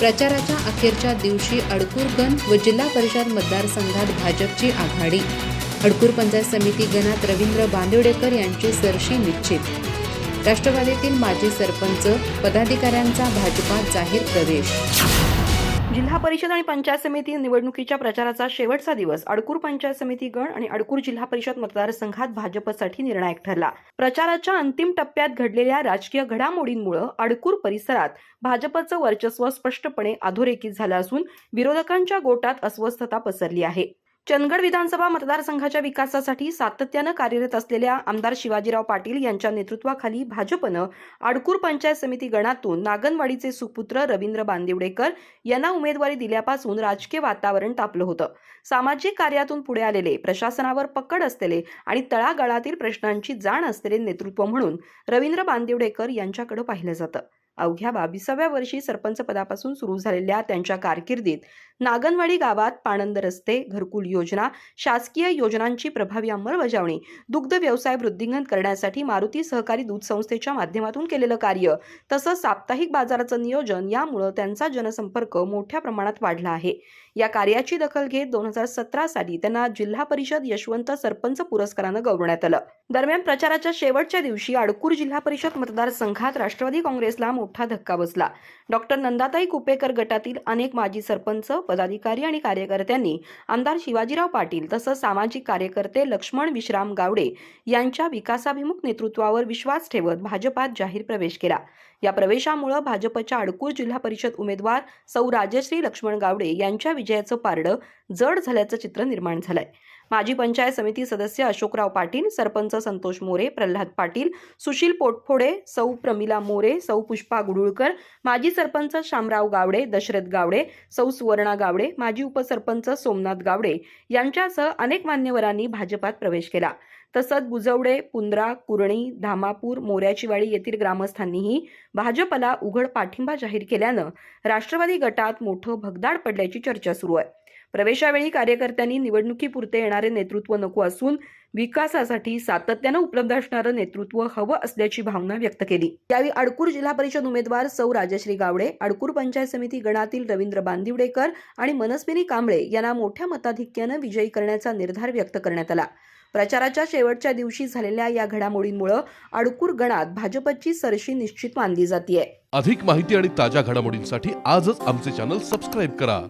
प्रचाराच्या अखेरच्या दिवशी अडकूर गण व जिल्हा परिषद मतदारसंघात भाजपची आघाडी. अडकूर पंचायत समिती गणात रवींद्र बांदिवडेकर यांची सरशी निश्चित. राष्ट्रवादीतील माजी सरपंच पदाधिकाऱ्यांचा भाजपात जाहीर प्रवेश. जिल्हा परिषद आणि पंचायत समिती निवडणुकीच्या प्रचाराचा शेवटचा दिवस अडकूर पंचायत समिती गण आणि अडकूर जिल्हा परिषद मतदारसंघात भाजपसाठी निर्णायक ठरला. प्रचाराच्या अंतिम टप्प्यात घडलेल्या राजकीय घडामोडींमुळे अडकूर परिसरात भाजपचं वर्चस्व स्पष्टपणे अधोरेखित झालं असून विरोधकांच्या गोटात अस्वस्थता पसरली आहे. चंदगड विधानसभा मतदारसंघाच्या विकासासाठी सातत्यानं कार्यरत असलेल्या आमदार शिवाजीराव पाटील यांच्या नेतृत्वाखाली भाजपनं अडकूर पंचायत समिती गणातून नागनवाडीचे सुपुत्र रवींद्र बांदिवडेकर यांना उमेदवारी दिल्यापासून राजकीय वातावरण तापलं होतं. सामाजिक कार्यातून पुढे आलेले, प्रशासनावर पकड असलेले आणि तळागाळातील प्रश्नांची जाण असलेले नेतृत्व म्हणून रवींद्र बांदिवडेकर यांच्याकडे पाहिलं जातं. अवघ्या 22व्या वर्षी सरपंच पदापासून सुरू झालेल्या त्यांच्या कारकिर्दीत नागनवाडी गावात पाणंद रस्ते, घरकुल योजना, शासकीय योजनांची प्रभावी अंमलबजावणी, दुग्ध व्यवसाय वृद्धिंगत करण्यासाठी मारुती सहकारी दूध संस्थेच्या माध्यमातून केलेलं कार्य, तसंच साप्ताहिक बाजाराचं नियोजन यामुळे त्यांचा जनसंपर्क मोठ्या प्रमाणात वाढला आहे. या कार्याची दखल घेत 2017 साली त्यांना जिल्हा परिषद यशवंत सरपंच पुरस्कारानं गौरवण्यात आलं. दरम्यान प्रचाराच्या शेवटच्या दिवशी अडकूर जिल्हा परिषद मतदारसंघात राष्ट्रवादी काँग्रेसला मोठा धक्का बसला. डॉक्टर नंदाताई कुपेकर गटातील अनेक माजी सरपंच, पदाधिकारी आणि कार्यकर्त्यांनी आमदार शिवाजीराव पाटील तसंच सामाजिक कार्यकर्ते लक्ष्मण विश्राम गावडे यांच्या विकासाभिमुख नेतृत्वावर विश्वास ठेवत भाजपात जाहीर प्रवेश केला. या प्रवेशामुळे भाजपच्या अडकूर जिल्हा परिषद उमेदवार सौ राजश्री लक्ष्मण गावडे यांच्या विजयाचं पारडं जड झाल्याचं चित्र निर्माण झालंय. माजी पंचायत समिती सदस्य अशोकराव पाटील, सरपंच संतोष मोरे, प्रल्हाद पाटील, सुशील पोटफोडे, सौ प्रमिला मोरे, सौ पुष्पा गुडुळकर, माजी सरपंच शामराव गावडे, दशरथ गावडे, सौ सुवर्णा गावडे, माजी उपसरपंच सोमनाथ गावडे यांच्यासह अनेक मान्यवरांनी भाजपात प्रवेश केला. तसंच बुजवडे, पुंद्रा, कुरणी, धामापूर, मोऱ्याचीवाडी येथील ग्रामस्थांनीही भाजपला उघड पाठिंबा जाहीर केल्यानं राष्ट्रवादी गटात मोठं भगदाड पडल्याची चर्चा सुरू आहे. प्रवेशावेळी कार्यकर्त्यांनी निवडणुकीपुरते येणारे नेतृत्व नको असून विकासासाठी सातत्यानं उपलब्ध असणारं नेतृत्व हवं असल्याची भावना व्यक्त केली. यावेळी अडकूर जिल्हा परिषद उमेदवार सौ राजश्री गावडे, अडकूर पंचायत समिती गणातील रवींद्र बांदिवडेकर आणि मनस्विनी कांबळे यांना मोठ्या मताधिक्यानं विजयी करण्याचा निर्धार व्यक्त करण्यात आला. प्रचाराच्या शेवटच्या दिवशी झालेल्या या घडामोडींमुळे अडकूर गणात भाजपची सरशी निश्चित मानली जाते. अधिक माहिती आणि ताज्या घडामोडींसाठी आजच आमचे चॅनल सबस्क्राईब करा.